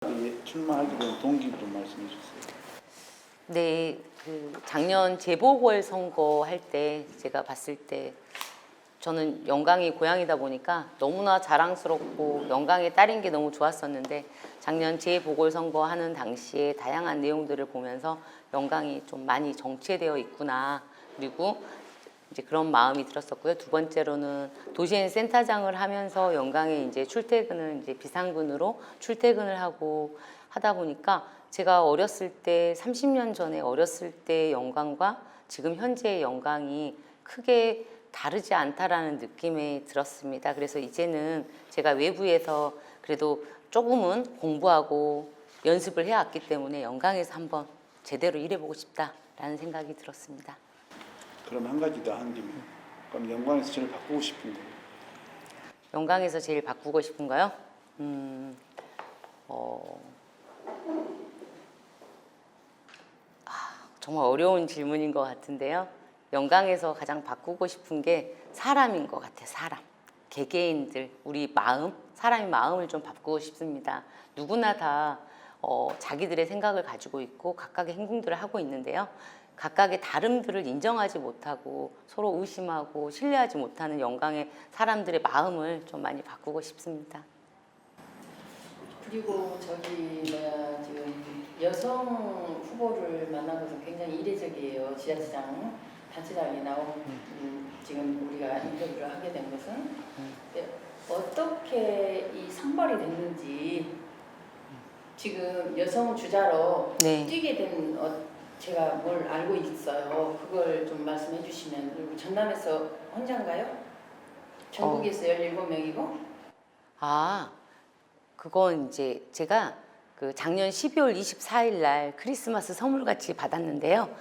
출마하게 된 동기 좀 말씀해 주세요. 네, 작년 재보궐선거 할 때 제가 봤을 때 저는 영광이 고향이다 보니까 너무나 자랑스럽고 영광의 딸인 게 너무 좋았었는데 작년 재보궐선거 하는 당시에 다양한 내용들을 보면서 영광이 좀 많이 정체되어 있구나. 그리고 이제 그런 마음이 들었었고요. 두 번째로는 도시엔 센터장을 하면서 영광에 이제 출퇴근을 이제 비상근으로 출퇴근을 하고 하다 보니까 제가 어렸을 때 30년 전에 어렸을 때 영광과 지금 현재의 영광이 크게 다르지 않다라는 느낌이 들었습니다. 그래서 이제는 제가 외부에서 그래도 조금은 공부하고 연습을 해왔기 때문에 영광에서 한번 제대로 일해보고 싶다라는 생각이 들었습니다. 그럼 한 가지 더 한 김에 그럼 영광에서 제일 바꾸고 싶은 거. 영광에서 제일 바꾸고 싶은 거요? 정말 어려운 질문인 것 같은데요. 영광에서 가장 바꾸고 싶은 게 사람인 것 같아요. 사람. 개개인들, 우리 마음, 사람의 마음을 좀 바꾸고 싶습니다. 누구나 다 자기들의 생각을 가지고 있고 각각의 행동들을 하고 있는데요. 각각의 다름들을 인정하지 못하고 서로 의심하고 신뢰하지 못하는 영광의 사람들의 마음을 좀 많이 바꾸고 싶습니다. 그리고 지금 여성 후보를 만난 것은 굉장히 이례적이에요. 지자체장, 단체장이 나온 지금 우리가 인터뷰를 하게 된 것은 어떻게 이 선발이 됐는지 지금 여성 주자로 네. 뛰게 된 제가 뭘 알고 있어요. 그걸 좀 말씀해 주시면. 그리고 전남에서 혼자인가요? 전국에서 17명이고? 그건 이제 제가 작년 12월 24일 날 크리스마스 선물같이 받았는데요.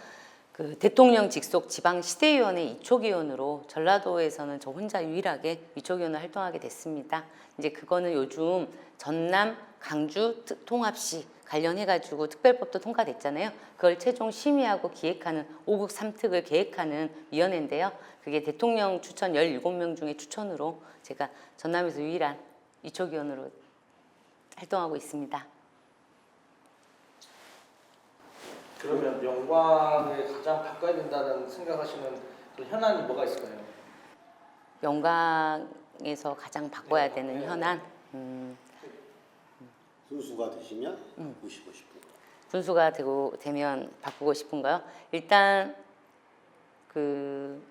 대통령 직속 지방시대위원회 이초기원으로 전라도에서는 저 혼자 유일하게 이초기원을 활동하게 됐습니다. 이제 그거는 요즘 전남, 강주 통합시 관련해가지고 특별법도 통과됐잖아요. 그걸 최종 심의하고 기획하는 5국 3특을 계획하는 위원회인데요. 그게 대통령 추천 17명 중에 추천으로 제가 전남에서 유일한 이초기원으로 활동하고 있습니다. 그러면 영광에 가장 바꿔야 된다는 생각하시는 그 현안이 뭐가 있을까요? 영광에서 가장 바꿔야 되는 현안. 군수가 되시면 바꾸시고 싶은 거. 군수가 되면 바꾸고 싶은 거요. 일단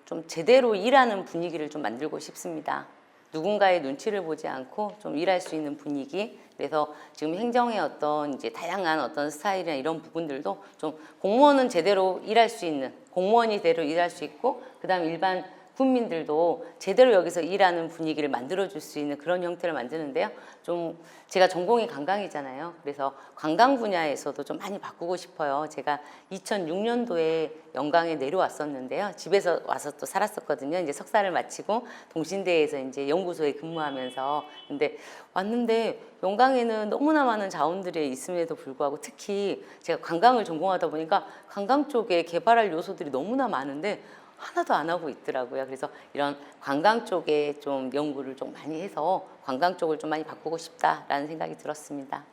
좀 제대로 일하는 분위기를 좀 만들고 싶습니다. 누군가의 눈치를 보지 않고 좀 일할 수 있는 분위기. 그래서 지금 행정의 어떤 이제 다양한 어떤 스타일이나 이런 부분들도 좀 공무원은 제대로 일할 수 있는, 공무원이 제대로 일할 수 있고, 그다음 일반 국민들도 제대로 여기서 일하는 분위기를 만들어줄 수 있는 그런 형태를 만드는데요. 좀 제가 전공이 관광이잖아요. 그래서 관광 분야에서도 좀 많이 바꾸고 싶어요. 제가 2006년도에 영광에 내려왔었는데요. 집에서 와서 또 살았었거든요. 이제 석사를 마치고 동신대에서 이제 연구소에 근무하면서. 근데 왔는데 영광에는 너무나 많은 자원들이 있음에도 불구하고 특히 제가 관광을 전공하다 보니까 관광 쪽에 개발할 요소들이 너무나 많은데 하나도 안 하고 있더라고요. 그래서 이런 관광 쪽에 좀 연구를 좀 많이 해서 관광 쪽을 좀 많이 바꾸고 싶다라는 생각이 들었습니다.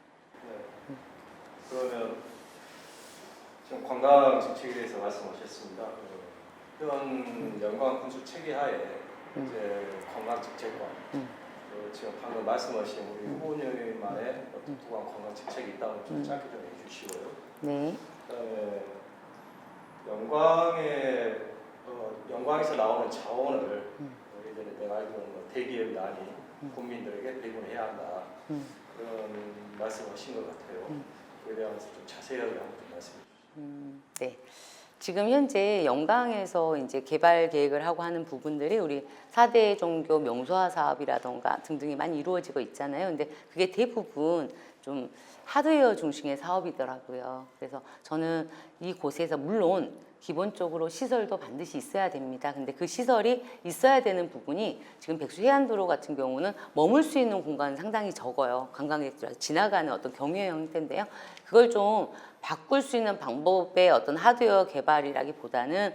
네. 그러면 지금 관광 정책에 대해서 말씀하셨습니다. 현 영광 군수 체계하에 이제 관광 정책과 지금 방금 말씀하신 우리 후보님만의 어떤 독한 관광 정책이 있다면 좀 짧게 좀 해주시고요. 네. 그다음에 영광에서 나오는 자원을 예전에 내가 알기로는 대기업이 아닌 국민들에게 배분해야 한다 그런 말씀하신 것 같아요. 그에 대해서 좀 자세하게 한번 좀 말씀해 주시죠. 네. 지금 현재 영광에서 이제 개발 계획을 하고 하는 부분들이 우리 4대 종교 명소화 사업이라던가 등등이 많이 이루어지고 있잖아요. 근데 그게 대부분 좀 하드웨어 중심의 사업이더라고요. 그래서 저는 이곳에서 물론 기본적으로 시설도 반드시 있어야 됩니다. 근데 그 시설이 있어야 되는 부분이 지금 백수해안도로 같은 경우는 머물 수 있는 공간은 상당히 적어요. 관광객들 지나가는 어떤 경유의 형태인데요. 그걸 좀 바꿀 수 있는 방법의 어떤 하드웨어 개발이라기보다는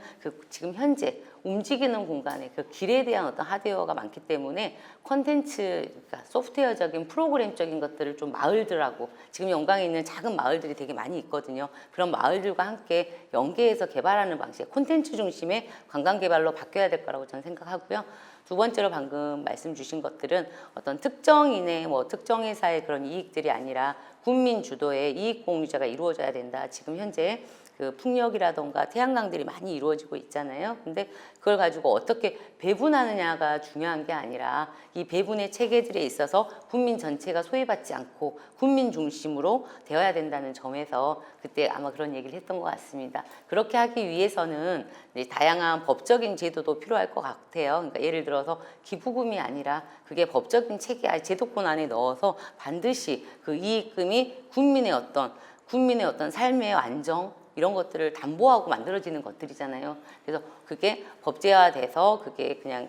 지금 현재 움직이는 공간에 그 길에 대한 어떤 하드웨어가 많기 때문에 콘텐츠, 그러니까 소프트웨어적인 프로그램적인 것들을 좀 마을들하고 지금 영광에 있는 작은 마을들이 되게 많이 있거든요. 그런 마을들과 함께 연계해서 개발하는 방식, 콘텐츠 중심의 관광 개발로 바뀌어야 될 거라고 저는 생각하고요. 두 번째로 방금 말씀 주신 것들은 어떤 특정인의 뭐 특정 회사의 그런 이익들이 아니라 국민 주도의 이익 공유제가 이루어져야 된다. 지금 현재 그 풍력이라던가 태양광들이 많이 이루어지고 있잖아요. 근데 그걸 가지고 어떻게 배분하느냐가 중요한 게 아니라 이 배분의 체계들에 있어서 국민 전체가 소외받지 않고 국민 중심으로 되어야 된다는 점에서 그때 아마 그런 얘기를 했던 것 같습니다. 그렇게 하기 위해서는 이제 다양한 법적인 제도도 필요할 것 같아요. 그러니까 예를 들어서 기부금이 아니라 그게 법적인 체계, 제도권 안에 넣어서 반드시 그 이익금이 국민의 어떤 삶의 안정 이런 것들을 담보하고 만들어지는 것들이잖아요. 그래서 그게 법제화돼서 그게 그냥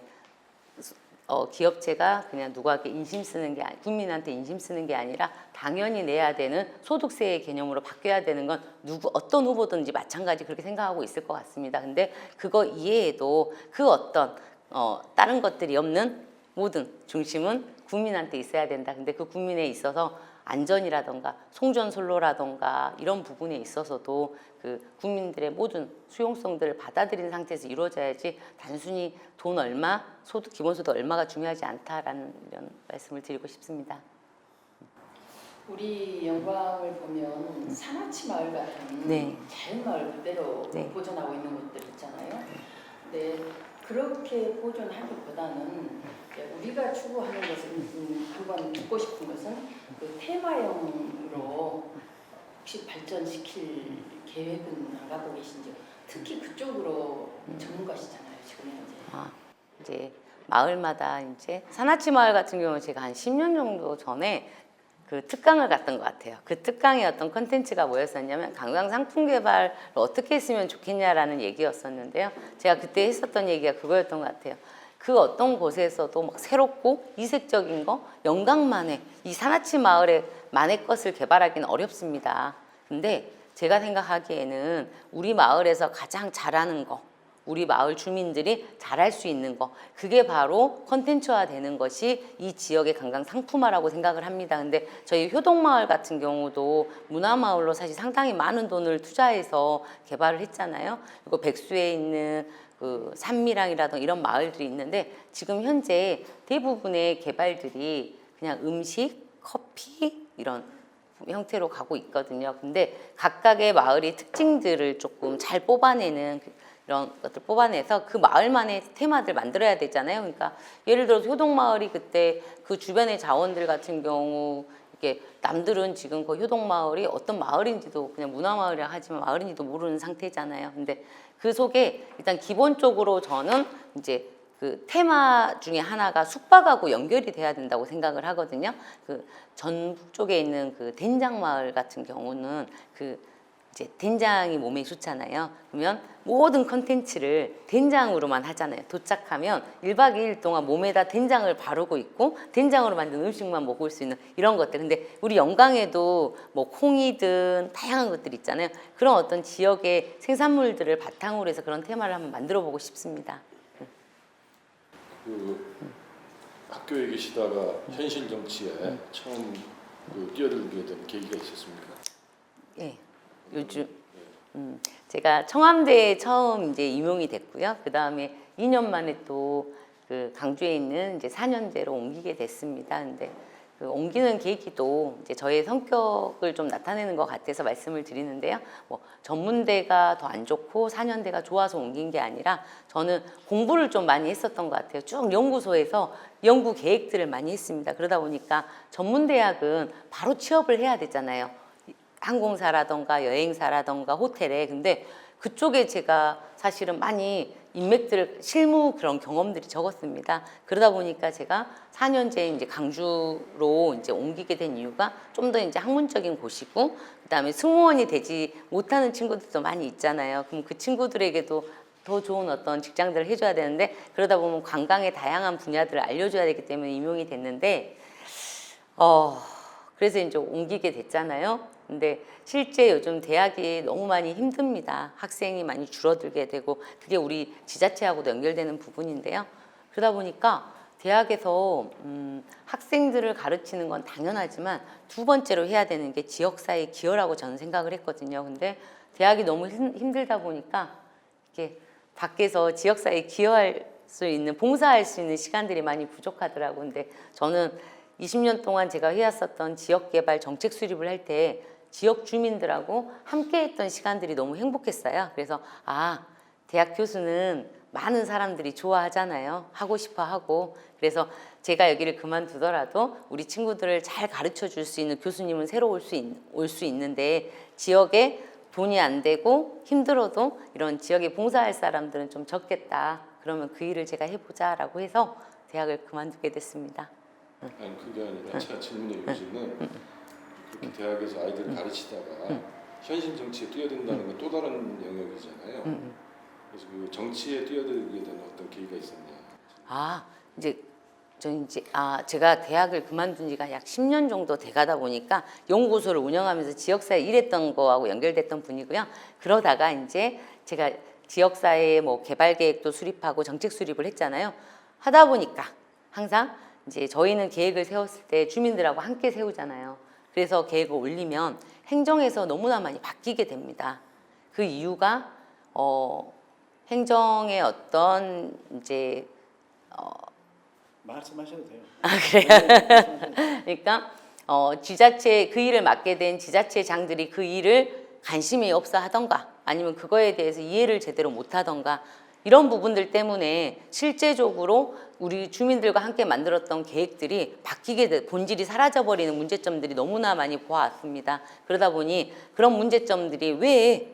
기업체가 그냥 누구에게 인심 쓰는 게 국민한테 인심 쓰는 게 아니라 당연히 내야 되는 소득세의 개념으로 바뀌어야 되는 건 어떤 후보든지 마찬가지 그렇게 생각하고 있을 것 같습니다. 근데 그거 이외에도 그 어떤 다른 것들이 없는 모든 중심은 국민한테 있어야 된다. 근데 그 국민에 있어서 안전이라던가 송전솔로라던가 이런 부분에 있어서도 그 국민들의 모든 수용성들을 받아들인 상태에서 이루어져야지 단순히 돈 얼마, 기본소득 얼마가 중요하지 않다라는 이런 말씀을 드리고 싶습니다. 우리 영광을 보면 산악지 마을 같은 네. 자연마을 그대로 네. 보존하고 있는 곳들 있잖아요. 근데 그렇게 보존하기보다는 우리가 추구하는 것은 한번 듣고 싶은 것은 그 테마형으로 혹시 발전시킬 계획은 안 갖고 계신지, 특히 그쪽으로 전문가시잖아요 지금 현재. 이제 마을마다 이제 산악지 마을 같은 경우는 제가 한 10년 정도 전에 그 특강을 갔던 것 같아요. 그 특강의 어떤 컨텐츠가 뭐였었냐면 관광 상품 개발을 어떻게 했으면 좋겠냐라는 얘기였었는데요. 제가 그때 했었던 얘기가 그거였던 것 같아요. 그 어떤 곳에서도 막 새롭고 이색적인 거, 영광만의 이 산악지 마을의 만의 것을 개발하기는 어렵습니다. 근데 제가 생각하기에는 우리 마을에서 가장 잘하는 거, 우리 마을 주민들이 잘할 수 있는 거, 그게 바로 콘텐츠화 되는 것이 이 지역의 관광 상품화라고 생각을 합니다. 근데 저희 효동마을 같은 경우도 문화마을로 사실 상당히 많은 돈을 투자해서 개발을 했잖아요. 그리고 백수에 있는 그 산미랑이라든가 이런 마을들이 있는데 지금 현재 대부분의 개발들이 그냥 음식, 커피 이런 형태로 가고 있거든요. 근데 각각의 마을의 특징들을 조금 잘 뽑아내는 이런 것들 뽑아내서 그 마을만의 테마들 만들어야 되잖아요. 그러니까 예를 들어서 효동마을이 그때 그 주변의 자원들 같은 경우 이게 남들은 지금 그 효동마을이 어떤 마을인지도 그냥 문화마을이라 하지만 마을인지도 모르는 상태잖아요. 근데 그 속에 일단 기본적으로 저는 이제 그 테마 중에 하나가 숙박하고 연결이 돼야 된다고 생각을 하거든요. 그 전북 쪽에 있는 그 된장마을 같은 경우는 그 이제 된장이 몸에 좋잖아요. 그러면 모든 컨텐츠를 된장으로만 하잖아요. 도착하면 1박 2일 동안 몸에다 된장을 바르고 있고 된장으로 만든 음식만 먹을 수 있는 이런 것들. 근데 우리 영광에도 뭐 콩이든 다양한 것들 있잖아요. 그런 어떤 지역의 생산물들을 바탕으로 해서 그런 테마를 한번 만들어 보고 싶습니다. 그 학교에 계시다가 현실 정치에 처음 뛰어들게 된 계기가 있었습니까? 예. 요즘 제가 청와대에 처음 이제 임용이 됐고요. 그 다음에 2년 만에 또 그 강주에 있는 이제 4년제로 옮기게 됐습니다. 근데 그 옮기는 계기도 이제 저의 성격을 좀 나타내는 것 같아서 말씀을 드리는데요. 뭐 전문대가 더 안 좋고 4년대가 좋아서 옮긴 게 아니라 저는 공부를 좀 많이 했었던 것 같아요. 쭉 연구소에서 연구 계획들을 많이 했습니다. 그러다 보니까 전문대학은 바로 취업을 해야 되잖아요. 항공사라던가 여행사라던가 호텔에. 근데 그쪽에 제가 사실은 많이 인맥들을 실무 그런 경험들이 적었습니다. 그러다 보니까 제가 4년째 이제 강주로 이제 옮기게 된 이유가 좀 더 이제 학문적인 곳이고 그다음에 승무원이 되지 못하는 친구들도 많이 있잖아요. 그럼 그 친구들에게도 더 좋은 어떤 직장들을 해줘야 되는데 그러다 보면 관광의 다양한 분야들을 알려줘야 되기 때문에 임용이 됐는데 그래서 이제 옮기게 됐잖아요. 근데 실제 요즘 대학이 너무 많이 힘듭니다. 학생이 많이 줄어들게 되고 그게 우리 지자체하고도 연결되는 부분인데요. 그러다 보니까 대학에서 학생들을 가르치는 건 당연하지만 두 번째로 해야 되는 게 지역사회 기여라고 저는 생각을 했거든요. 근데 대학이 너무 힘들다 보니까 이렇게 밖에서 지역사회에 기여할 수 있는, 봉사할 수 있는 시간들이 많이 부족하더라고요. 근데 저는 20년 동안 제가 해왔었던 지역개발 정책 수립을 할 때 지역 주민들하고 함께 했던 시간들이 너무 행복했어요. 그래서 대학 교수는 많은 사람들이 좋아하잖아요. 하고 싶어 하고. 그래서 제가 여기를 그만두더라도 우리 친구들을 잘 가르쳐 줄 수 있는 교수님은 새로 올 수 있는데 지역에 돈이 안 되고 힘들어도 이런 지역에 봉사할 사람들은 좀 적겠다. 그러면 그 일을 제가 해보자라고 해서 대학을 그만두게 됐습니다. 아니 그게 아니라 제가 질문의 요지는 그렇게 대학에서 아이들을 가르치다가 현실 정치에 뛰어든다는 건 또 다른 영역이잖아요. 그래서 그 정치에 뛰어들게 되는 어떤 계기가 있었냐? 제가 대학을 그만둔 지가 약 10년 정도 돼가다 보니까 연구소를 운영하면서 지역사회 일했던 거하고 연결됐던 분이고요. 그러다가 이제 제가 지역사회 뭐 개발 계획도 수립하고 정책 수립을 했잖아요. 하다 보니까 항상 이제 저희는 계획을 세웠을 때 주민들하고 함께 세우잖아요. 그래서 계획을 올리면 행정에서 너무나 많이 바뀌게 됩니다. 그 이유가 행정의 어떤 이제 말씀하셔도 돼요. 그래요? 그러니까 지자체 그 일을 맡게 된 지자체장들이 그 일을 관심이 없어 하던가 아니면 그거에 대해서 이해를 제대로 못 하던가 이런 부분들 때문에 실제적으로 우리 주민들과 함께 만들었던 계획들이 바뀌게 돼 본질이 사라져버리는 문제점들이 너무나 많이 보아왔습니다. 그러다 보니 그런 문제점들이 왜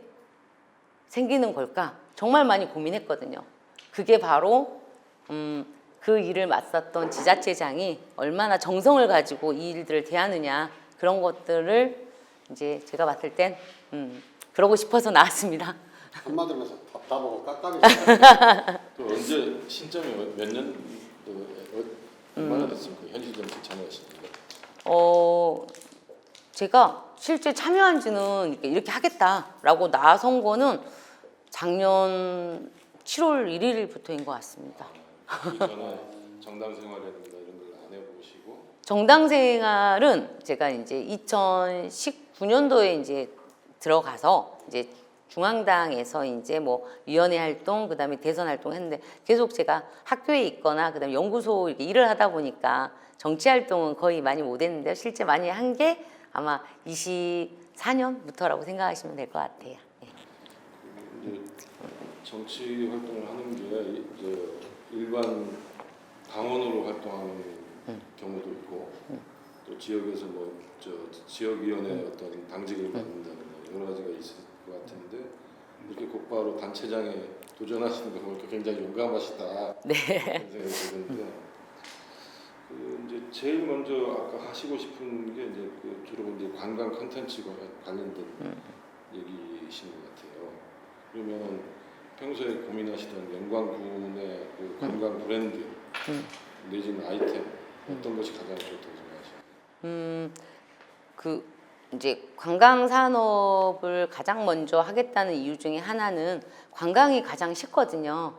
생기는 걸까 정말 많이 고민했거든요. 그게 바로 그 일을 맡았던 지자체장이 얼마나 정성을 가지고 이 일들을 대하느냐 그런 것들을 이제 제가 봤을 땐 그러고 싶어서 나왔습니다. 한마디로 해서 답답하고 깝깝이. 또 언제 신점이 몇 년 얼마나 됐습니까? 현실 정치 참여하신 지가? 제가 실제 참여한 지는 이렇게 하겠다라고 나선 거는 작년 7월 1일부터인 것 같습니다. 그 전에 정당 생활이라든가 이런 걸 안 해보시고? 정당 생활은 제가 이제 2019년도에 이제 들어가서 이제 중앙당에서 이제 뭐 위원회 활동, 그다음에 대선 활동 했는데 계속 제가 학교에 있거나 그다음에 연구소 이렇게 일을 하다 보니까 정치 활동은 거의 많이 못 했는데 실제 많이 한 게 아마 24년부터라고 생각하시면 될 것 같아요. 네. 이제 정치 활동을 하는 게 이제 일반 당원으로 활동하는 경우도 있고 또 지역에서 뭐 지역위원회 어떤 당직을 받는다는 여러 가지가 있을 것 같은데 이렇게 곧바로 단체장에 도전하시는 거 보니까 굉장히 용감하시다. 네. 그런 생각이 드는데 그 이제 제일 먼저 아까 하시고 싶은 게 이제 그 주로 이제 관광 콘텐츠와 관련된 얘기이신 것 같아요. 그러면 평소에 고민하시던 영광군의 그 관광 브랜드 내지는 아이템 어떤 것이 가장 좋다고 생각하세요? 그 이제 관광 산업을 가장 먼저 하겠다는 이유 중에 하나는 관광이 가장 쉽거든요.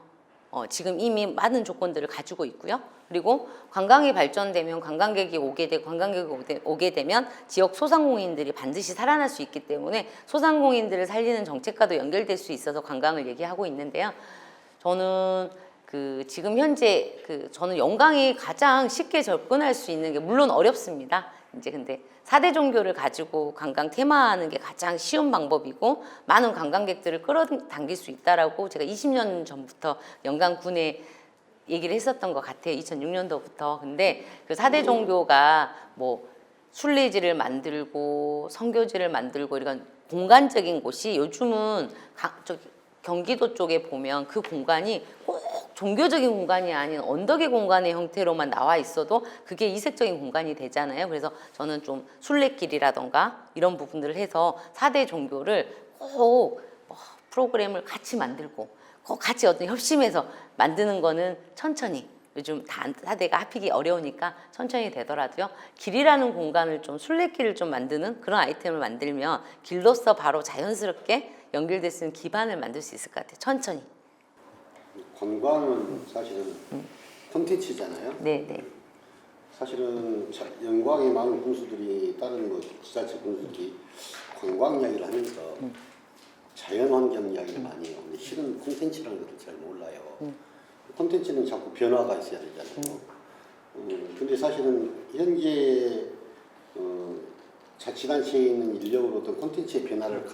지금 이미 많은 조건들을 가지고 있고요. 그리고 관광이 발전되면 관광객이 오게 되면 지역 소상공인들이 반드시 살아날 수 있기 때문에 소상공인들을 살리는 정책과도 연결될 수 있어서 관광을 얘기하고 있는데요. 저는 지금 현재 저는 영광이 가장 쉽게 접근할 수 있는 게 물론 어렵습니다. 이제 근데 4대 종교를 가지고 관광 테마하는 게 가장 쉬운 방법이고 많은 관광객들을 끌어당길 수 있다라고 제가 20년 전부터 영광군에 얘기를 했었던 것 같아요. 2006년도부터. 근데 그 4대 종교가 뭐 순례지를 만들고 선교지를 만들고 이런 공간적인 곳이 요즘은 경기도 쪽에 보면 그 공간이 꼭 종교적인 공간이 아닌 언덕의 공간의 형태로만 나와 있어도 그게 이색적인 공간이 되잖아요. 그래서 저는 좀 순례길이라던가 이런 부분들을 해서 4대 종교를 꼭 프로그램을 같이 만들고 꼭 같이 어떤 협심해서 만드는 거는 천천히 요즘 다대가 합히기 어려우니까 천천히 되더라도요. 길이라는 공간을 좀 순례길을 좀 만드는 그런 아이템을 만들면 길로서 바로 자연스럽게 연결될 수 있는 기반을 만들 수 있을 것 같아요. 천천히. 관광은 사실은 콘텐츠잖아요. 네네. 사실은 영광에 많은 군수들이 다른 뭐 지자체 군수들이 관광 이야기를 하면서 자연환경 이야기를 많이 해요. 근데 실은 콘텐츠라는 것을 잘 몰라요. 콘텐츠는 자꾸 변화가 있어야 되잖아요. 근데 사실은 현재 자치단체에 있는 인력으로 어떤 콘텐츠의 변화를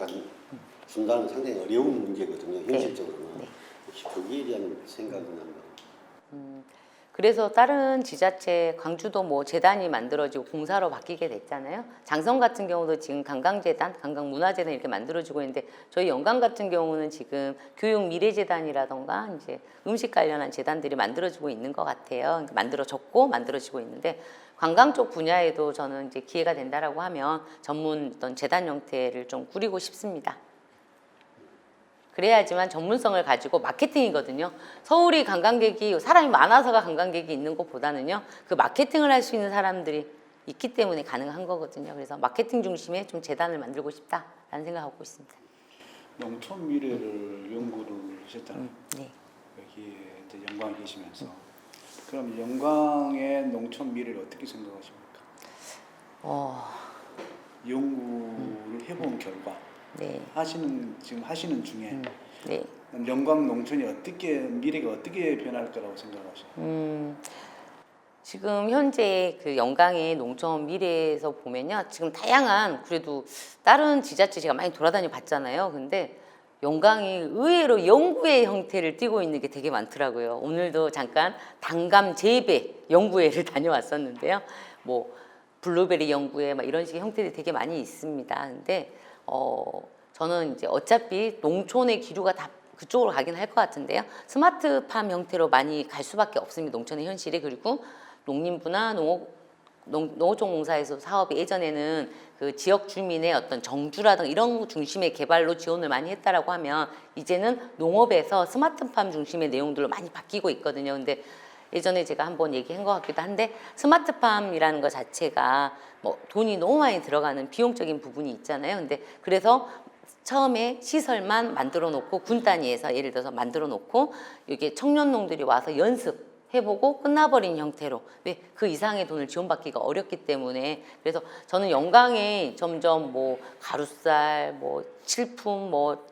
준다는 상당히 어려운 문제거든요. 현실적으로는. 혹시 거기에 대한 생각은 한번. 그래서 다른 지자체 광주도 뭐 재단이 만들어지고 공사로 바뀌게 됐잖아요. 장성 같은 경우도 지금 관광재단, 관광문화재단 이렇게 만들어지고 있는데 저희 영광 같은 경우는 지금 교육미래재단이라던가 이제 음식 관련한 재단들이 만들어지고 있는 것 같아요. 만들어졌고 만들어지고 있는데 관광 쪽 분야에도 저는 이제 기회가 된다라고 하면 전문 어떤 재단 형태를 좀 꾸리고 싶습니다. 그래야지만 전문성을 가지고 마케팅이거든요. 서울이 관광객이 사람이 많아서가 관광객이 있는 것보다는요. 그 마케팅을 할 수 있는 사람들이 있기 때문에 가능한 거거든요. 그래서 마케팅 중심의 좀 재단을 만들고 싶다라는 생각하고 있습니다. 농촌 미래를 연구를 하셨잖아요. 네. 여기에 이제 영광에 계시면서 그럼 영광의 농촌 미래를 어떻게 생각하십니까? 연구를 해본 결과 네. 지금 하시는 중에 네. 영광 농촌이 미래가 어떻게 변할 거라고 생각하세요? 지금 현재 그 영광의 농촌 미래에서 보면요. 지금 다양한 그래도 다른 지자체 제가 많이 돌아다니 봤잖아요. 근데 영광이 의외로 연구회 형태를 띠고 있는 게 되게 많더라고요. 오늘도 잠깐 단감 재배 연구회를 다녀왔었는데요. 뭐 블루베리 연구회 막 이런 식의 형태들이 되게 많이 있습니다. 근데 저는 이제 어차피 농촌의 기류가 다 그쪽으로 가긴 할 것 같은데요. 스마트팜 형태로 많이 갈 수밖에 없습니다. 농촌의 현실이. 그리고 농림부나 농어촌공사에서 사업이 예전에는 그 지역 주민의 어떤 정주라든가 이런 중심의 개발로 지원을 많이 했다라고 하면 이제는 농업에서 스마트팜 중심의 내용들로 많이 바뀌고 있거든요. 근데 예전에 제가 한번 얘기한 것 같기도 한데 스마트팜이라는 것 자체가 뭐 돈이 너무 많이 들어가는 비용적인 부분이 있잖아요. 근데 그래서 처음에 시설만 만들어 놓고 군 단위에서 예를 들어서 만들어 놓고 이게 청년농들이 와서 연습해보고 끝나버린 형태로 왜 그 이상의 돈을 지원받기가 어렵기 때문에 그래서 저는 영광에 점점 뭐 가루쌀, 뭐 칠품, 뭐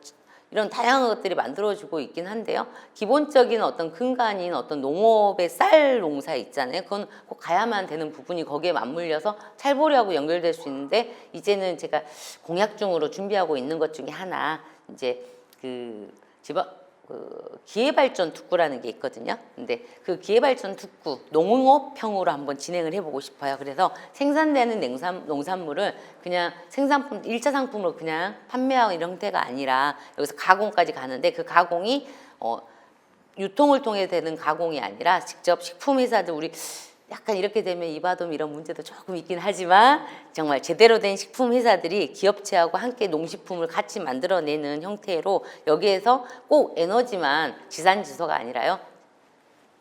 이런 다양한 것들이 만들어지고 있긴 한데요. 기본적인 어떤 근간인 어떤 농업의 쌀 농사 있잖아요. 그건 꼭 가야만 되는 부분이 거기에 맞물려서 찰보리하고 연결될 수 있는데 이제는 제가 공약 중으로 준비하고 있는 것 중에 하나 이제 그 기회발전 특구라는 게 있거든요. 근데 그 기회발전 특구 농업형으로 한번 진행을 해보고 싶어요. 그래서 생산되는 농산물을 그냥 생산품 1차 상품으로 그냥 판매하는 이런 형태가 아니라 여기서 가공까지 가는데 그 가공이 유통을 통해 되는 가공이 아니라 직접 식품 회사들 우리 약간 이렇게 되면 이바돔 이런 문제도 조금 있긴 하지만 정말 제대로 된 식품 회사들이 기업체하고 함께 농식품을 같이 만들어내는 형태로 여기에서 꼭 에너지만 지산지소가 아니라요.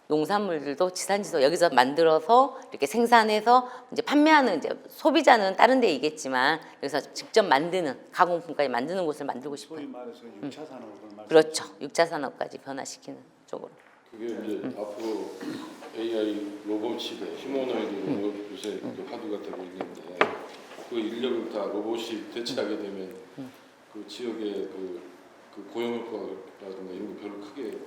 농산물들도 지산지소 여기서 만들어서 이렇게 생산해서 이제 판매하는 이제 소비자는 다른 데 있겠지만 여기서 직접 만드는 가공품까지 만드는 곳을 만들고 싶어요. 소위 말해서 6차 산업을 말씀. 그렇죠. 6차 산업까지 변화시키는 쪽으로. 그게 이제 앞으로 AI 로봇 시대, 휴머노이드 로봇 요새 화두가 되고 있는데 그 인력을 다 로봇이 대체하게 되면 그 지역의 그 고용 효과라든가 이런 거 별로 크게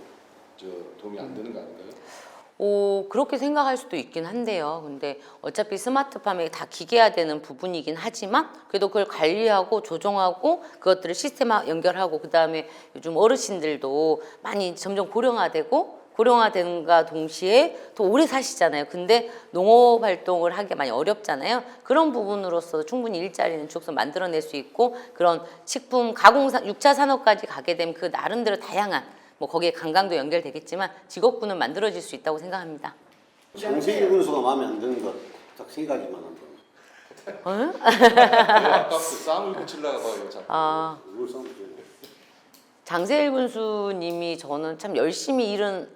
도움이 안 되는 거 아닌가요? 그렇게 생각할 수도 있긴 한데요. 근데 어차피 스마트팜에 다 기계화되는 부분이긴 하지만 그래도 그걸 관리하고 조정하고 그것들을 시스템화 연결하고 그 다음에 요즘 어르신들도 많이 점점 고령화되는가 동시에 더 오래 사시잖아요. 근데 농업 활동을 하기 많이 어렵잖아요. 그런 부분으로서 충분히 일자리는 쭉서 만들어낼 수 있고 그런 식품 가공산 6차 산업까지 가게 되면 그 나름대로 다양한 뭐 거기에 관광도 연결되겠지만 직업군은 만들어질 수 있다고 생각합니다. 장세일 군수가 마음에 안 드는 것 딱 3가지만 한번. 아까 그 쌈을 붙이려고 봐요. 자꾸. 이걸 싸우면 장세일 군수님이 저는 참 열심히 일은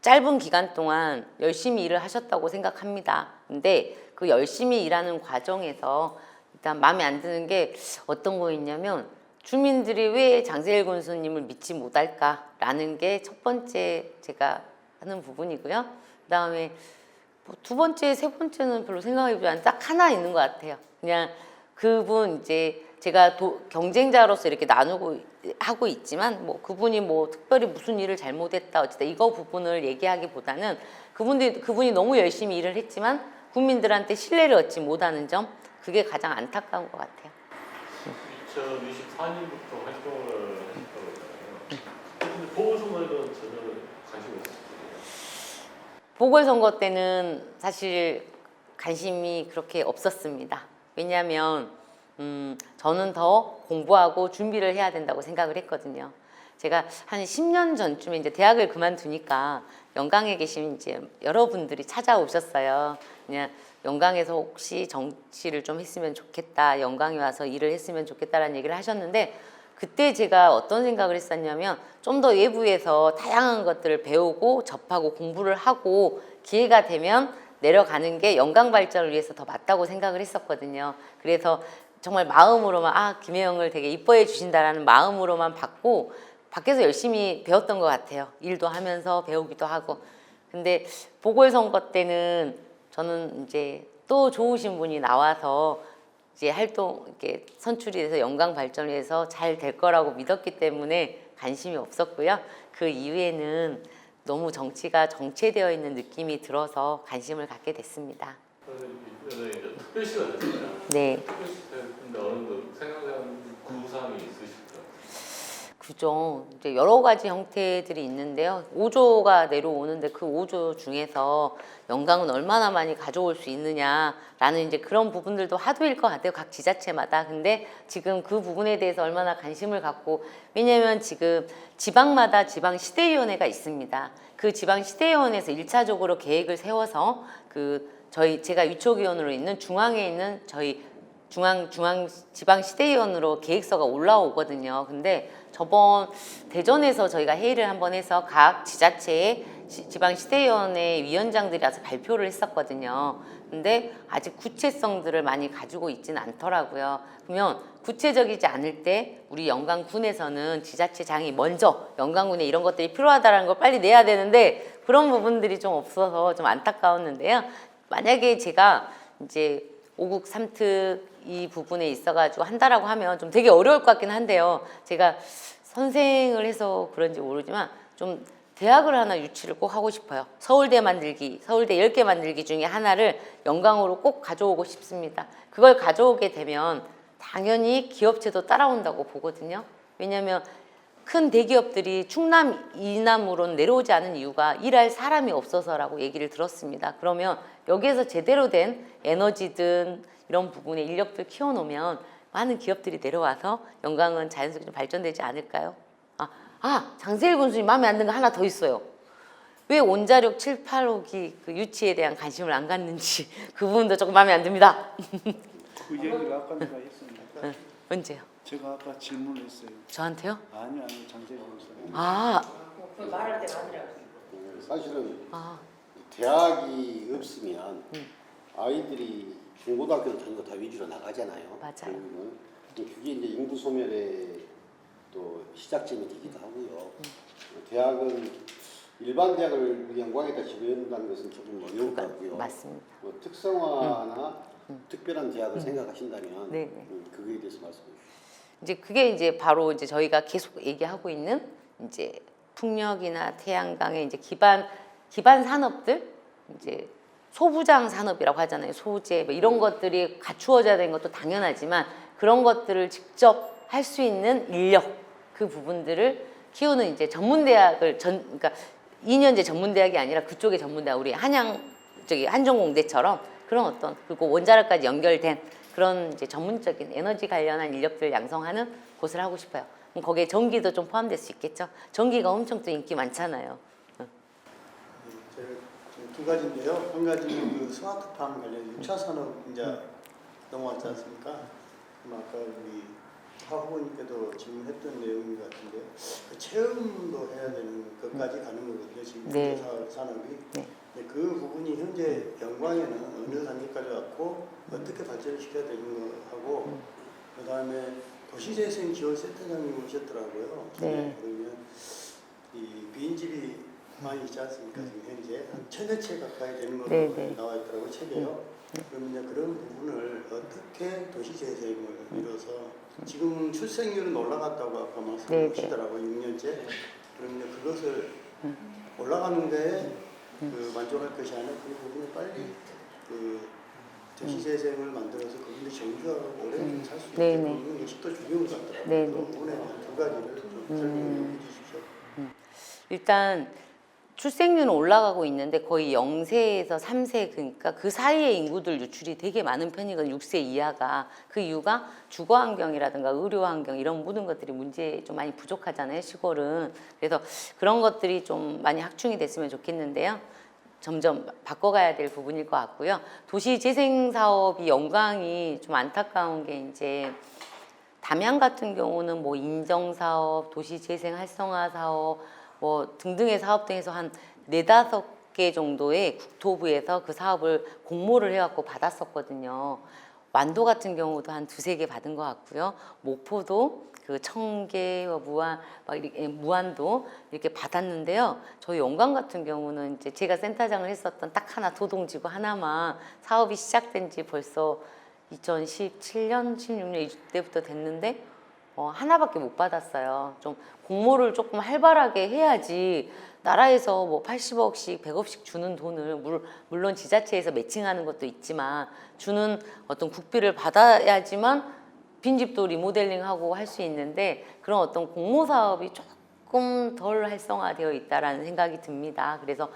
짧은 기간 동안 열심히 일을 하셨다고 생각합니다. 근데 그 열심히 일하는 과정에서 일단 마음에 안 드는 게 어떤 거였냐면 주민들이 왜 장세일 군수님을 믿지 못할까라는 게 첫 번째 제가 하는 부분이고요. 그다음에 뭐 두 번째, 세 번째는 별로 생각해보지 딱 하나 있는 것 같아요. 그냥 그분 이제 제가 경쟁자로서 이렇게 나누고 하고 있지만 뭐 그분이 뭐 특별히 무슨 일을 잘못했다 어쨌든 이거 부분을 얘기하기보다는 그분이 너무 열심히 일을 했지만 국민들한테 신뢰를 얻지 못하는 점 그게 가장 안타까운 것 같아요. 2024년부터 활동을 하셨다고 했잖아요. 근데 보궐선거에는 전혀 관심이 없었어요. 보궐선거 때는 사실 관심이 그렇게 없었습니다. 왜냐하면 저는 더 공부하고 준비를 해야 된다고 생각을 했거든요. 제가 한 10년 전쯤에 이제 대학을 그만두니까 영광에 계신 이제 여러분들이 찾아오셨어요. 그냥 영광에서 혹시 정치를 좀 했으면 좋겠다, 영광에 와서 일을 했으면 좋겠다라는 얘기를 하셨는데 그때 제가 어떤 생각을 했었냐면 좀 더 외부에서 다양한 것들을 배우고 접하고 공부를 하고 기회가 되면 내려가는 게 영광 발전을 위해서 더 맞다고 생각을 했었거든요. 그래서 정말 마음으로만 김혜영을 되게 이뻐해 주신다라는 마음으로만 받고 밖에서 열심히 배웠던 것 같아요. 일도 하면서 배우기도 하고. 근데 보궐선거 때는 저는 이제 또 좋으신 분이 나와서 이제 활동 이렇게 선출이 돼서 영광 발전을 위해서 잘 될 거라고 믿었기 때문에 관심이 없었고요. 그 이후에는 너무 정치가 정체되어 있는 느낌이 들어서 관심을 갖게 됐습니다. 그래서 이제 특별시가 됐어요. 네. 특별시 됐는데 어느 생각하는 구상이 있으실까요? 그죠. 이제 여러 가지 형태들이 있는데요. 5조가 내려오는데 그 5조 중에서 영광은 얼마나 많이 가져올 수 있느냐라는 이제 그런 부분들도 하도일 것 같아요. 각 지자체마다. 근데 지금 그 부분에 대해서 얼마나 관심을 갖고 왜냐면 지금 지방마다 지방시대위원회가 있습니다. 그 지방시대위원회에서 1차적으로 계획을 세워서 제가 위촉위원으로 있는 중앙에 있는 저희 지방시대위원으로 계획서가 올라오거든요. 근데 저번 대전에서 저희가 회의를 한번 해서 각 지자체의 지방시대위원회 위원장들이 와서 발표를 했었거든요. 근데 아직 구체성들을 많이 가지고 있지는 않더라고요. 그러면 구체적이지 않을 때 우리 영광군에서는 지자체장이 먼저 영광군에 이런 것들이 필요하다는 걸 빨리 내야 되는데 그런 부분들이 좀 없어서 좀 안타까웠는데요. 만약에 제가 이제 5국 3특 이 부분에 있어가지고 한다라고 하면 좀 되게 어려울 것 같긴 한데요. 제가 선생을 해서 그런지 모르지만 좀 대학을 하나 유치를 꼭 하고 싶어요. 서울대 10개 만들기 중에 하나를 영광으로 꼭 가져오고 싶습니다. 그걸 가져오게 되면 당연히 기업체도 따라온다고 보거든요. 왜냐하면 큰 대기업들이 충남, 이남으로는 내려오지 않은 이유가 일할 사람이 없어서라고 얘기를 들었습니다. 그러면 여기에서 제대로 된 에너지든 이런 부분에 인력들 키워놓으면 많은 기업들이 내려와서 영광은 자연스럽게 좀 발전되지 않을까요? 장세일 군수님 마음에 안 드는 거 하나 더 있어요. 왜 원자력 7, 8호기 그 유치에 대한 관심을 안 갖는지 그 부분도 조금 마음에 안 듭니다. 그 얘기를 아까 내가 했습니다. 언제요? 제가 아까 질문을 했어요. 저한테요? 아니요, 장세일 교수님. 그 말할 때가 아니라 사실은 대학이 없으면 아이들이 중고등학교 전부 다 위주로 나가잖아요. 맞아요. 그게 이제 인구 소멸의 또 시작점이 되기도 하고요. 대학은 일반 대학을 우리 영광에다 집어넣는다는 것은 조금 어려울 것 같고요. 맞습니다. 뭐 특성화나 특별한 대학을 생각하신다면 네네. 그거에 대해서 말씀해 주시죠. 이제 그게 이제 바로 이제 저희가 계속 얘기하고 있는 이제 풍력이나 태양광의 이제 기반 산업들 이제 소부장 산업이라고 하잖아요. 소재 뭐 이런 것들이 갖추어져야 되는 것도 당연하지만 그런 것들을 직접 할 수 있는 인력 그 부분들을 키우는 이제 전문대학을 그러니까 2년제 전문대학이 아니라 그쪽의 전문대학 우리 한전공대처럼 그런 어떤 그리고 원자력까지 연결된 그런 이제 전문적인 에너지 관련한 인력들을 양성하는 곳을 하고 싶어요. 그럼 거기에 전기도 좀 포함될 수 있겠죠. 전기가 엄청 또 인기 많잖아요. 제가 두 가지인데요. 한 가지는 그 스마트팜 관련 6차 산업 이제 넘어왔지 않습니까? 그럼 아까 우리 하후보님께도 질문했던 내용인 것 같은데요. 그 체험도 해야 되는 것까지 가는 거거든요. 지금 네. 산업이. 네. 근데 그 부분이 현재 영광에는 어느 단계까지 왔고 어떻게 발전을 시켜야 되는 거하고 그다음에 도시재생 지원센터장님 오셨더라고요. 네. 그러면 이 빈집이 많이 있지 않습니까? 지금 현재 한 1000여 채 가까이 되는 걸로 네, 네. 나와 있더라고요. 책에요. 그러면 이제 그런 부분을 어떻게 도시재생을 이뤄서 지금 출생률은 올라갔다고 아까 말씀하시더라고요. 6년째. 그러면 이제 그것을 올라가는 데에 그 만족할 것이 아니라 그 부분을 빨리 그 도시재생을 만들어서 그분들이 정주하고 오래 살 수 네, 있게끔 네. 하는 것이 또 중요한 것 같더라고요. 네, 그 네. 부분에 대한 두 가지를 좀 설명해 주십시오. 일단 출생률은 올라가고 있는데 거의 0세에서 3세 그러니까 그 사이의 인구들 유출이 되게 많은 편이거든요. 6세 이하가. 그 이유가 주거 환경이라든가 의료 환경 이런 모든 것들이 문제 좀 많이 부족하잖아요. 시골은. 그래서 그런 것들이 좀 많이 확충이 됐으면 좋겠는데요. 점점 바꿔가야 될 부분일 것 같고요. 도시 재생 사업이 영광이 좀 안타까운 게 이제 담양 같은 경우는 뭐 인정 사업, 도시 재생 활성화 사업 뭐 등등의 사업 등에서 한 4-5개 정도의 국토부에서 그 사업을 공모를 해갖고 받았었거든요. 완도 같은 경우도 한 2-3개 받은 것 같고요. 목포도 그 청계, 무안도 이렇게 받았는데요. 저희 영광 같은 경우는 이제 제가 센터장을 했었던 딱 하나 도동지구 하나만 사업이 시작된 지 벌써 2017년, 16년 이때부터 됐는데 하나밖에 못 받았어요. 좀 공모를 조금 활발하게 해야지 나라에서 뭐 80억씩 100억씩 주는 돈을 물론 지자체에서 매칭하는 것도 있지만 주는 어떤 국비를 받아야지만 빈집도 리모델링하고 할 수 있는데 그런 어떤 공모 사업이 조금 덜 활성화되어 있다라는 생각이 듭니다. 그래서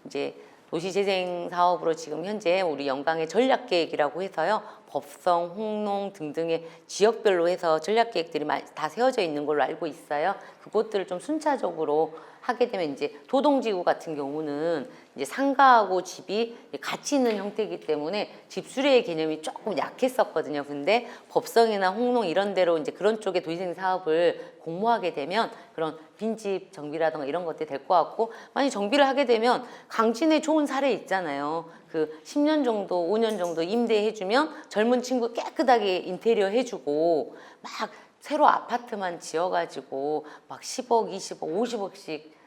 이제 도시재생 사업으로 지금 현재 우리 영광의 전략계획이라고 해서요. 법성, 홍농 등등의 지역별로 해서 전략계획들이 다 세워져 있는 걸로 알고 있어요. 그것들을 좀 순차적으로 하게 되면 이제 도동지구 같은 경우는 이제 상가하고 집이 같이 있는 형태이기 때문에 집 수리의 개념이 조금 약했었거든요. 근데 법성이나 홍농 이런 데로 이제 그런 쪽의 도시재생 사업을 공모하게 되면 그런 빈집 정비라든가 이런 것들이 될 것 같고 만약 정비를 하게 되면 강진에 좋은 사례 있잖아요. 그 10년 정도, 5년 정도 임대해주면 젊은 친구 깨끗하게 인테리어 해주고 막 새로 아파트만 지어가지고 막 10억, 20억, 50억씩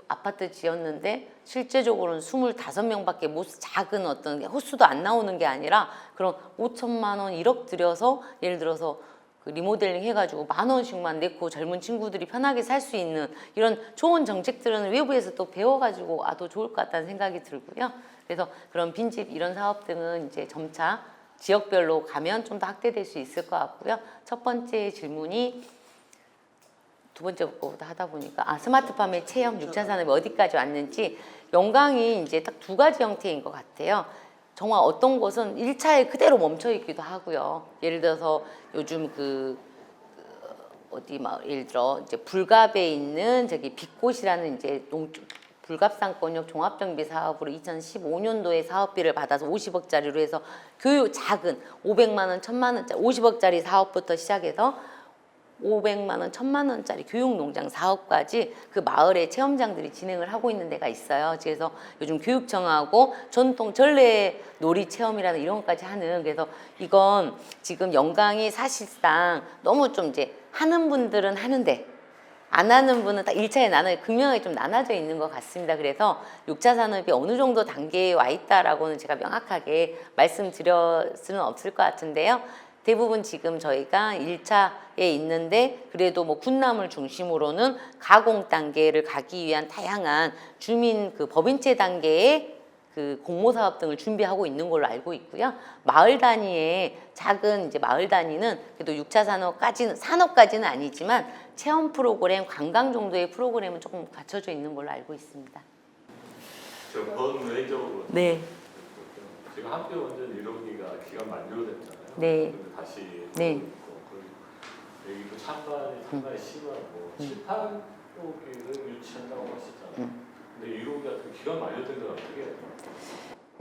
아파트 지었는데 실제적으로는 25명밖에 못 작은 어떤 호수도 안 나오는 게 아니라 그런 5천만 원, 1억 들여서 예를 들어서 그 리모델링 해가지고 10,000원씩만 내고 젊은 친구들이 편하게 살 수 있는 이런 좋은 정책들은 외부에서 또 배워가지고 와도 좋을 것 같다는 생각이 들고요. 그래서 그런 빈집 이런 사업 등은 이제 점차 지역별로 가면 좀 더 확대될 수 있을 것 같고요. 첫 번째 질문이 두 번째 거보다 하다 보니까 스마트팜의 체험 6차 산업이 어디까지 왔는지 영광이 이제 딱 2가지 형태인 것 같아요. 정말 어떤 곳은 1차에 그대로 멈춰 있기도 하고요. 예를 들어서 요즘 예를 들어 이제 불갑에 있는 저기 빛꽃이라는 이제 불갑상권역 종합정비 사업으로 2015년도에 사업비를 받아서 50억짜리로 해서 교육 작은 500만 원, 1000만 원짜리 50억짜리 사업부터 시작해서 500만 원, 1000만 원짜리 교육농장 사업까지 그 마을에 체험장들이 진행을 하고 있는 데가 있어요. 그래서 요즘 교육청하고 전통 전래 놀이 체험이라는 이런 것까지 하는 그래서 이건 지금 영광이 사실상 너무 좀 이제 하는 분들은 하는데 안 하는 분은 딱 1차에 극명하게 좀 나눠져 있는 것 같습니다. 그래서 6차 산업이 어느 정도 단계에 와 있다라고는 제가 명확하게 말씀드릴 수는 없을 것 같은데요. 대부분 지금 저희가 1차에 있는데 그래도 뭐 군남을 중심으로는 가공 단계를 가기 위한 다양한 주민 그 법인체 단계의 그 공모 사업 등을 준비하고 있는 걸로 알고 있고요. 마을 단위의 작은 이제 마을 단위는 그래도 6차 산업까지는 아니지만 체험 프로그램, 관광 정도의 프로그램은 조금 갖춰져 있는 걸로 알고 있습니다. 저 번외적으로 네. 지금 함께 원전 1호기가 기간 만료됐잖아요. 네. 근데 다시 네. 여기 그 상당히 심하고 7, 8호기를 유치한다고 하시잖아요. 근데 1호기 같은 기간 만료된 건 어떻게 해요?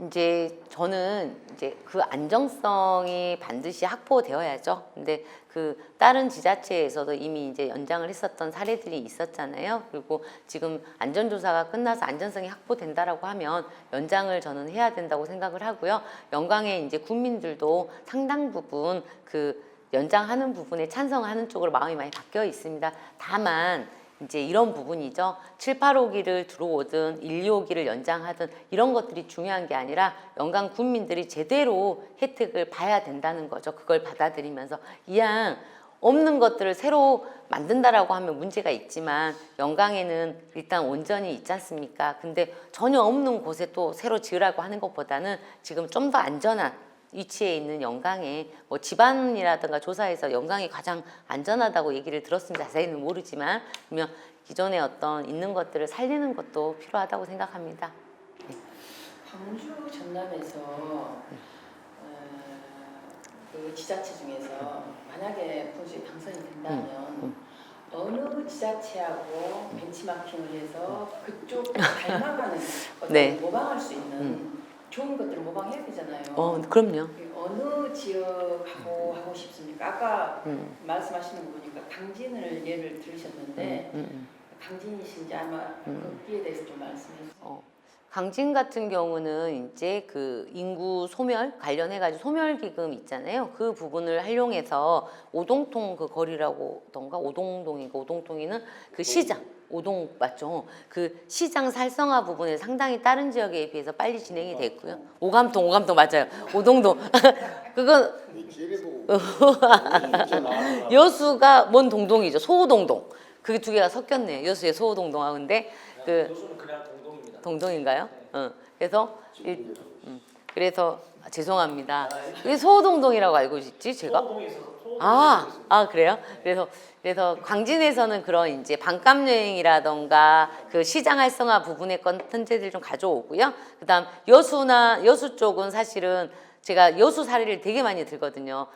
이제 저는 이제 그 안정성이 반드시 확보되어야죠. 근데 그 다른 지자체에서도 이미 이제 연장을 했었던 사례들이 있었잖아요. 그리고 지금 안전조사가 끝나서 안전성이 확보된다라고 하면 연장을 저는 해야 된다고 생각을 하고요. 영광의 이제 국민들도 상당 부분 그 연장하는 부분에 찬성하는 쪽으로 마음이 많이 바뀌어 있습니다. 다만 이제 이런 부분이죠. 7, 8호기를 들어오든 1, 2호기를 연장하든 이런 것들이 중요한 게 아니라 영광 국민들이 제대로 혜택을 봐야 된다는 거죠. 그걸 받아들이면서 이왕 없는 것들을 새로 만든다라고 하면 문제가 있지만 영광에는 일단 온전히 있지 않습니까? 근데 전혀 없는 곳에 또 새로 지으라고 하는 것보다는 지금 좀 더 안전한 위치에 있는 영광에 뭐 집안이라든가 조사에서 영광이 가장 안전하다고 얘기를 들었으면 자세히는 모르지만 그러면 기존의 어떤 있는 것들을 살리는 것도 필요하다고 생각합니다. 광주 전남에서 그 지자체 중에서 만약에 군수에 당선이 된다면 어느 지자체하고 벤치마킹을 해서 그쪽 닮아가는 어떤 네. 모방할 수 있는 좋은 것들을 모방해야 되잖아요. 그럼요. 어느 지역하고 하고 싶습니까? 아까 말씀하시는 거 보니까 강진을 예를 들으셨는데 강진이신지 아마 거기에 대해서 좀 말씀해 주세요. 강진 같은 경우는 이제 그 인구 소멸 관련해가지고 소멸 기금 있잖아요. 그 부분을 활용해서 오동통 그 거리라고던가 오동동인가 오동통이는 그 시장 오동 맞죠? 그 시장 살성화 부분에 상당히 다른 지역에 비해서 빨리 진행이 됐고요. 오감동 맞아요. 오동동 그건 여수가 뭔 동동이죠. 소호동동 그 두 개가 섞였네요. 여수의 소호동동하고 근데 그 요즘은 그냥 동동입니다. 동동인가요? 그래서 죄송합니다. 왜 소호동동이라고 알고 있지 제가? 소호동에 있어서 그래요? 그래서 광진에서는 그런 이제 반값 여행이라던가 그 시장 활성화 부분의 컨텐츠들 좀 가져오고요. 그다음 여수 쪽은 사실은 제가 여수 사례를 되게 많이 들거든요.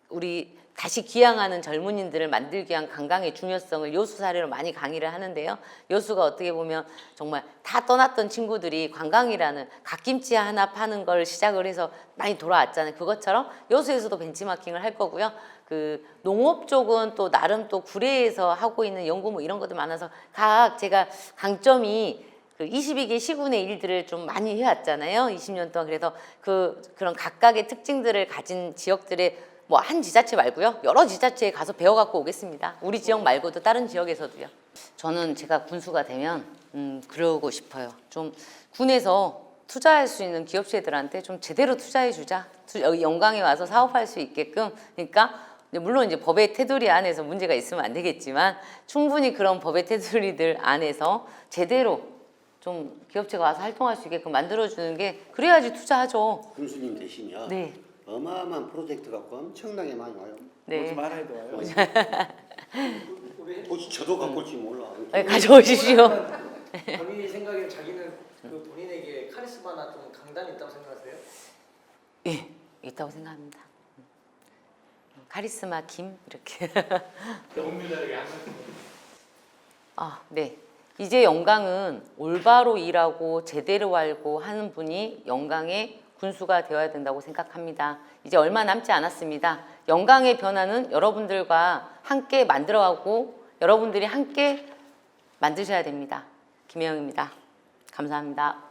우리 다시 귀향하는 젊은이들을 만들기 위한 관광의 중요성을 여수 사례로 많이 강의를 하는데요. 여수가 어떻게 보면 정말 다 떠났던 친구들이 관광이라는 갓김치 하나 파는 걸 시작을 해서 많이 돌아왔잖아요. 그것처럼 여수에서도 벤치마킹을 할 거고요. 그 농업 쪽은 또 나름 또 구례에서 하고 있는 연구 뭐 이런 것들 많아서 제가 강점이 그 22개 시군의 일들을 좀 많이 해왔잖아요. 20년 동안. 그래서 그런 각각의 특징들을 가진 지역들의 뭐 한 지자체 말고요. 여러 지자체에 가서 배워갖고 오겠습니다. 우리 지역 말고도 다른 지역에서도요. 저는 제가 군수가 되면 그러고 싶어요. 좀 군에서 투자할 수 있는 기업체들한테 좀 제대로 투자해주자. 여기 영광에 와서 사업할 수 있게끔. 그러니까 물론 이제 법의 테두리 안에서 문제가 있으면 안 되겠지만 충분히 그런 법의 테두리들 안에서 제대로 좀 기업체가 와서 활동할 수 있게끔 만들어주는 게 그래야지 투자하죠. 군수님 되시면 네. 어마어마한 프로젝트 갖고 엄청나게 많이 와요. 네. 오지 말아도 와요. 저도 갖고 올지 몰라. 네, 가져오십시오. 본인이 생각에 자기는 그 본인에게 카리스마나 좀 강단이 있다고 생각하세요? 예, 있다고 생각합니다. 카리스마 김 이렇게. 국민들에게 한 말씀. 네. 이제 영광은 올바로 일하고 제대로 알고 하는 분이 영광의 군수가 되어야 된다고 생각합니다. 이제 얼마 남지 않았습니다. 영광의 변화는 여러분들과 함께 만들어가고 여러분들이 함께 만드셔야 됩니다. 김혜영입니다. 감사합니다.